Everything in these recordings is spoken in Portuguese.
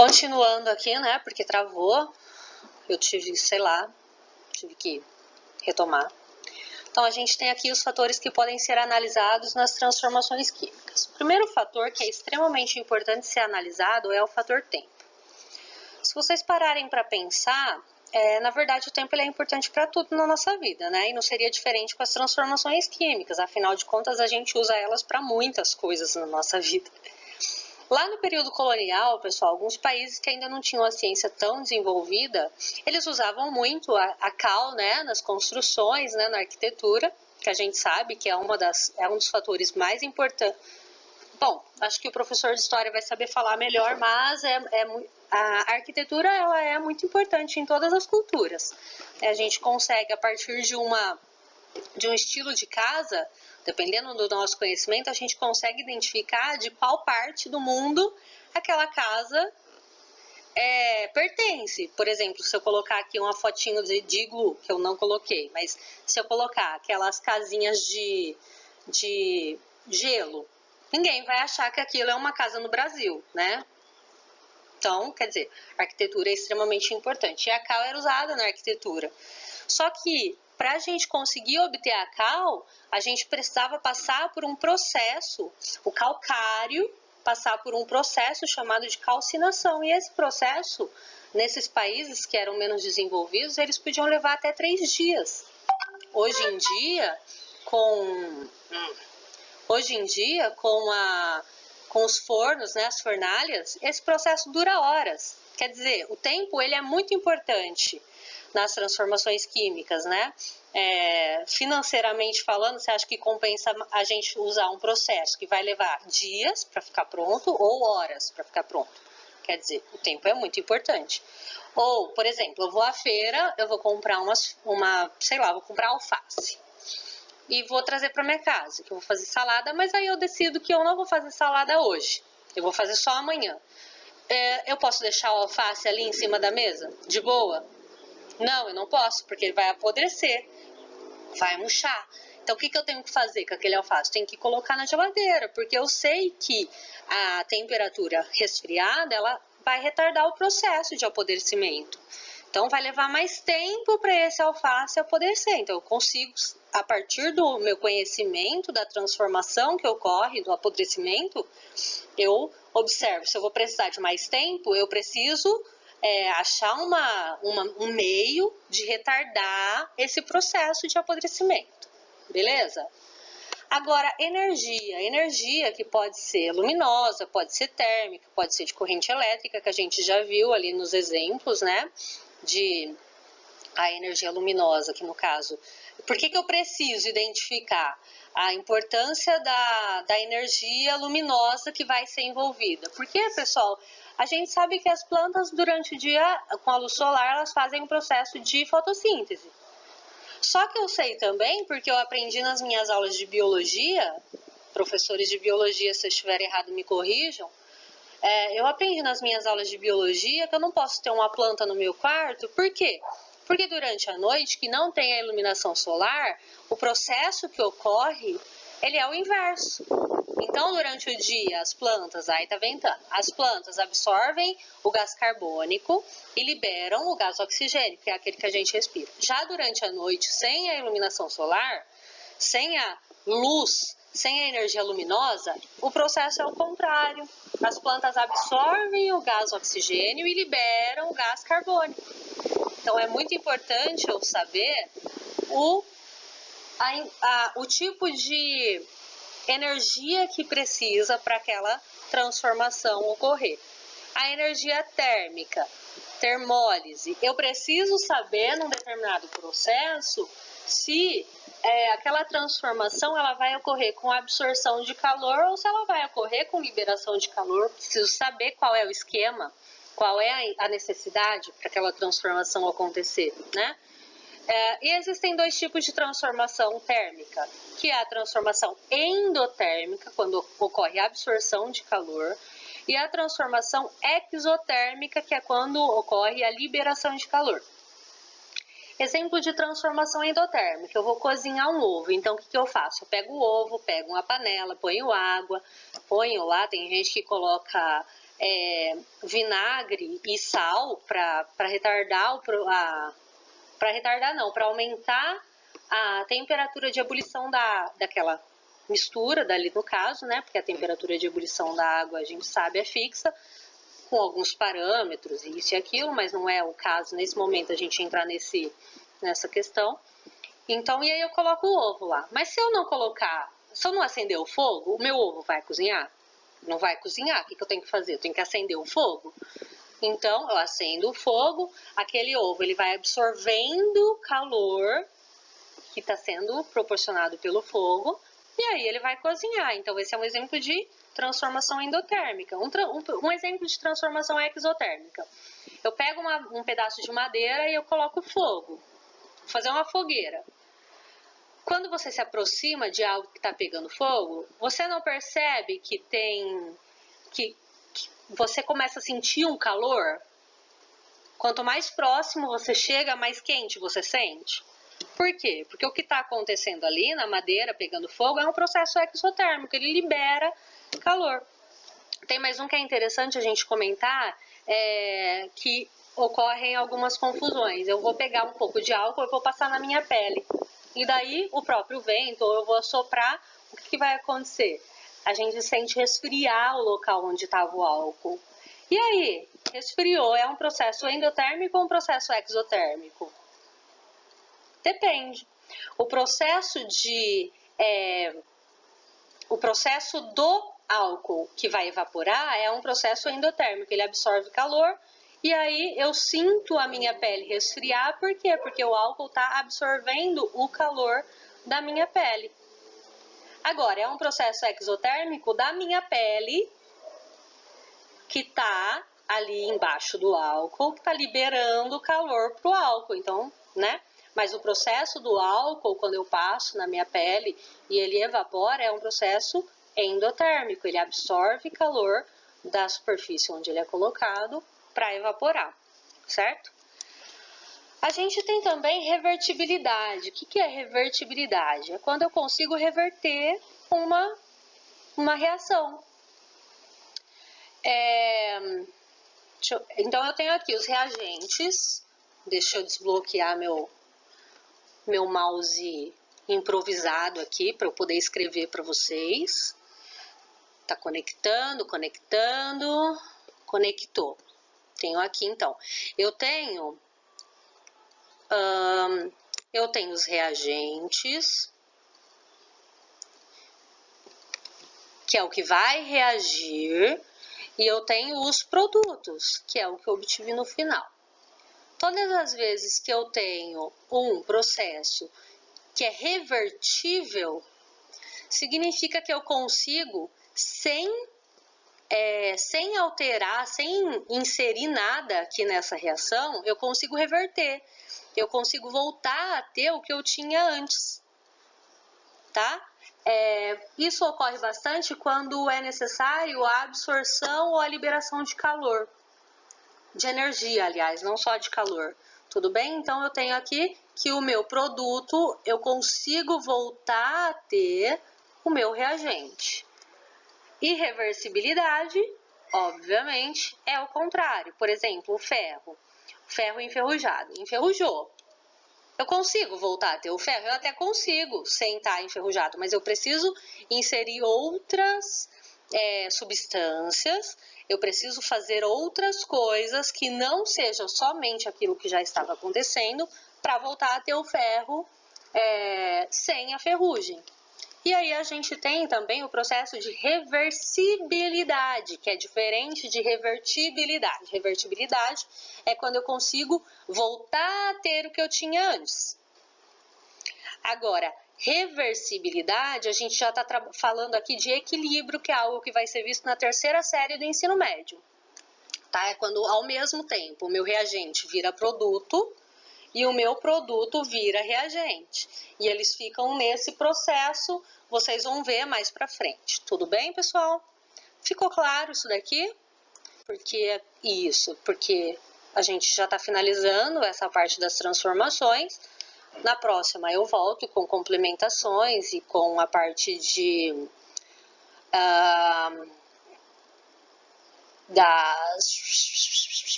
Continuando aqui, né, porque travou, eu tive, tive que retomar. Então, a gente tem aqui os fatores que podem ser analisados nas transformações químicas. O primeiro fator que é extremamente importante ser analisado é o fator tempo. Se vocês pararem para pensar, na verdade o tempo ele é importante para tudo na nossa vida, né? E não seria diferente com as transformações químicas, afinal de contas a gente usa elas para muitas coisas na nossa vida. Lá no período colonial, pessoal, alguns países que ainda não tinham a ciência tão desenvolvida, eles usavam muito a cal, né, nas construções, né, na arquitetura, que a gente sabe que é um dos fatores mais importantes. Bom, acho que o professor de história vai saber falar melhor, mas a arquitetura ela é muito importante em todas as culturas. A gente consegue, a partir de um estilo de casa, dependendo do nosso conhecimento, a gente consegue identificar de qual parte do mundo aquela casa pertence. Por exemplo, se eu colocar aqui uma fotinho de iglu, que eu não coloquei, mas se eu colocar aquelas casinhas de gelo, ninguém vai achar que aquilo é uma casa no Brasil, né? Então, quer dizer, a arquitetura é extremamente importante. E a cal era usada na arquitetura. Só que, para a gente conseguir obter a cal, a gente precisava passar por um processo, o calcário, passar por um processo chamado de calcinação. E esse processo, nesses países que eram menos desenvolvidos, eles podiam levar até 3 dias. Hoje em dia, com os fornos, né, as fornalhas, esse processo dura horas. Quer dizer, o tempo ele é muito importante nas transformações químicas, né? Financeiramente falando, você acha que compensa a gente usar um processo que vai levar dias para ficar pronto ou horas para ficar pronto? Quer dizer, o tempo é muito importante. Ou, por exemplo, eu vou à feira, eu vou comprar vou comprar alface. E vou trazer para minha casa, que eu vou fazer salada, mas aí eu decido que eu não vou fazer salada hoje. Eu vou fazer só amanhã. Eu posso deixar o alface ali em cima da mesa? De boa? Não, eu não posso, porque ele vai apodrecer, vai murchar. Então, o que eu tenho que fazer com aquele alface? Tenho que colocar na geladeira, porque eu sei que a temperatura resfriada, ela vai retardar o processo de apodrecimento. Então, vai levar mais tempo para esse alface apodrecer. Então, eu consigo, a partir do meu conhecimento da transformação que ocorre, do apodrecimento, eu observo. Se eu vou precisar de mais tempo, eu preciso achar um meio de retardar esse processo de apodrecimento. Beleza? Agora, energia que pode ser luminosa, pode ser térmica, pode ser de corrente elétrica, que a gente já viu ali nos exemplos, né? De a energia luminosa, que no caso... Por que eu preciso identificar a importância da energia luminosa que vai ser envolvida? Porque, pessoal, a gente sabe que as plantas durante o dia, com a luz solar, elas fazem um processo de fotossíntese. Só que eu sei também, porque eu aprendi nas minhas aulas de biologia, professores de biologia, se eu estiver errado, me corrijam, eu aprendi nas minhas aulas de biologia que eu não posso ter uma planta no meu quarto. Por quê? Porque durante a noite, que não tem a iluminação solar, o processo que ocorre, ele é o inverso. Então, durante o dia, as plantas, aí tá ventando, as plantas absorvem o gás carbônico e liberam o gás oxigênio, que é aquele que a gente respira. Já durante a noite, sem a iluminação solar, sem a luz, sem a energia luminosa, o processo é o contrário. As plantas absorvem o gás oxigênio e liberam o gás carbônico. Então, é muito importante eu saber o tipo de energia que precisa para aquela transformação ocorrer. A energia térmica, termólise. Eu preciso saber, num determinado processo, se aquela transformação ela vai ocorrer com absorção de calor ou se ela vai ocorrer com liberação de calor. Preciso saber qual é o esquema, qual é a necessidade para aquela transformação acontecer, né? E existem 2 tipos de transformação térmica, que é a transformação endotérmica, quando ocorre a absorção de calor, e a transformação exotérmica, que é quando ocorre a liberação de calor. Exemplo de transformação endotérmica, eu vou cozinhar um ovo, então o que eu faço? Eu pego o ovo, pego uma panela, ponho água, ponho lá, tem gente que coloca vinagre e sal para retardar para aumentar a temperatura de ebulição daquela mistura dali no caso, né? Porque a temperatura de ebulição da água a gente sabe é fixa, com alguns parâmetros, isso e aquilo, mas não é o caso nesse momento a gente entrar nessa questão. Então, e aí eu coloco o ovo lá. Mas se eu não colocar, se eu não acender o fogo, o meu ovo vai cozinhar? Não vai cozinhar, o que eu tenho que fazer? Eu tenho que acender o fogo? Então, eu acendo o fogo, aquele ovo ele vai absorvendo calor que está sendo proporcionado pelo fogo, e aí ele vai cozinhar. Então, esse é um exemplo de transformação endotérmica. Um exemplo de transformação exotérmica. Eu pego um pedaço de madeira e eu coloco fogo. Vou fazer uma fogueira. Quando você se aproxima de algo que está pegando fogo, você não percebe que você começa a sentir um calor? Quanto mais próximo você chega, mais quente você sente. Por quê? Porque o que está acontecendo ali na madeira pegando fogo é um processo exotérmico, ele libera calor. Tem mais um que é interessante a gente comentar, que ocorrem algumas confusões. Eu vou pegar um pouco de álcool e vou passar na minha pele. E daí o próprio vento, ou eu vou assoprar, o que vai acontecer? A gente sente resfriar o local onde estava o álcool. E aí, resfriou, é um processo endotérmico ou um processo exotérmico? Depende. O processo do álcool que vai evaporar é um processo endotérmico, ele absorve calor e aí eu sinto a minha pele resfriar, por quê? Porque o álcool está absorvendo o calor da minha pele. Agora, é um processo exotérmico da minha pele que está ali embaixo do álcool, que está liberando calor para o álcool, então, né? Mas o processo do álcool, quando eu passo na minha pele e ele evapora, é um processo endotérmico, ele absorve calor da superfície onde ele é colocado para evaporar, certo? A gente tem também revertibilidade. O que é revertibilidade? É quando eu consigo reverter uma reação. Então, eu tenho aqui os reagentes. Deixa eu desbloquear meu mouse improvisado aqui para eu poder escrever para vocês. Tá conectando, conectou. Tenho aqui então. Eu tenho os reagentes, que é o que vai reagir, e eu tenho os produtos, que é o que eu obtive no final. Todas as vezes que eu tenho um processo que é revertível, significa que eu consigo, sem alterar, sem inserir nada aqui nessa reação, eu consigo reverter. Eu consigo voltar a ter o que eu tinha antes, tá? Isso ocorre bastante quando é necessário a absorção ou a liberação de calor, de energia, aliás, não só de calor. Tudo bem? Então, eu tenho aqui que o meu produto, eu consigo voltar a ter o meu reagente. Irreversibilidade, obviamente, é o contrário. Por exemplo, o ferro enferrujado. Enferrujou. Eu consigo voltar a ter o ferro? Eu até consigo sem estar enferrujado, mas eu preciso inserir outras substâncias, eu preciso fazer outras coisas que não sejam somente aquilo que já estava acontecendo para voltar a ter o ferro sem a ferrugem. E aí a gente tem também o processo de reversibilidade, que é diferente de revertibilidade. Revertibilidade é quando eu consigo voltar a ter o que eu tinha antes. Agora, reversibilidade, a gente já está falando aqui de equilíbrio, que é algo que vai ser visto na terceira série do ensino médio. Tá? É quando, ao mesmo tempo, o meu reagente vira produto e o meu produto vira reagente. E eles ficam nesse processo, vocês vão ver mais pra frente. Tudo bem, pessoal? Ficou claro isso daqui? Porque a gente já está finalizando essa parte das transformações. Na próxima eu volto com complementações e com a parte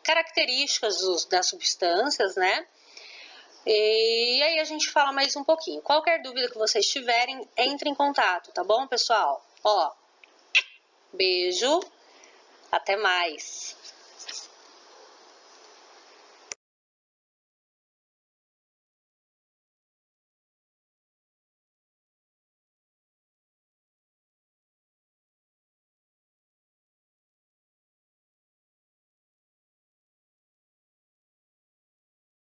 características das substâncias, né? E aí a gente fala mais um pouquinho. Qualquer dúvida que vocês tiverem, entre em contato, tá bom, pessoal? Ó, beijo, até mais.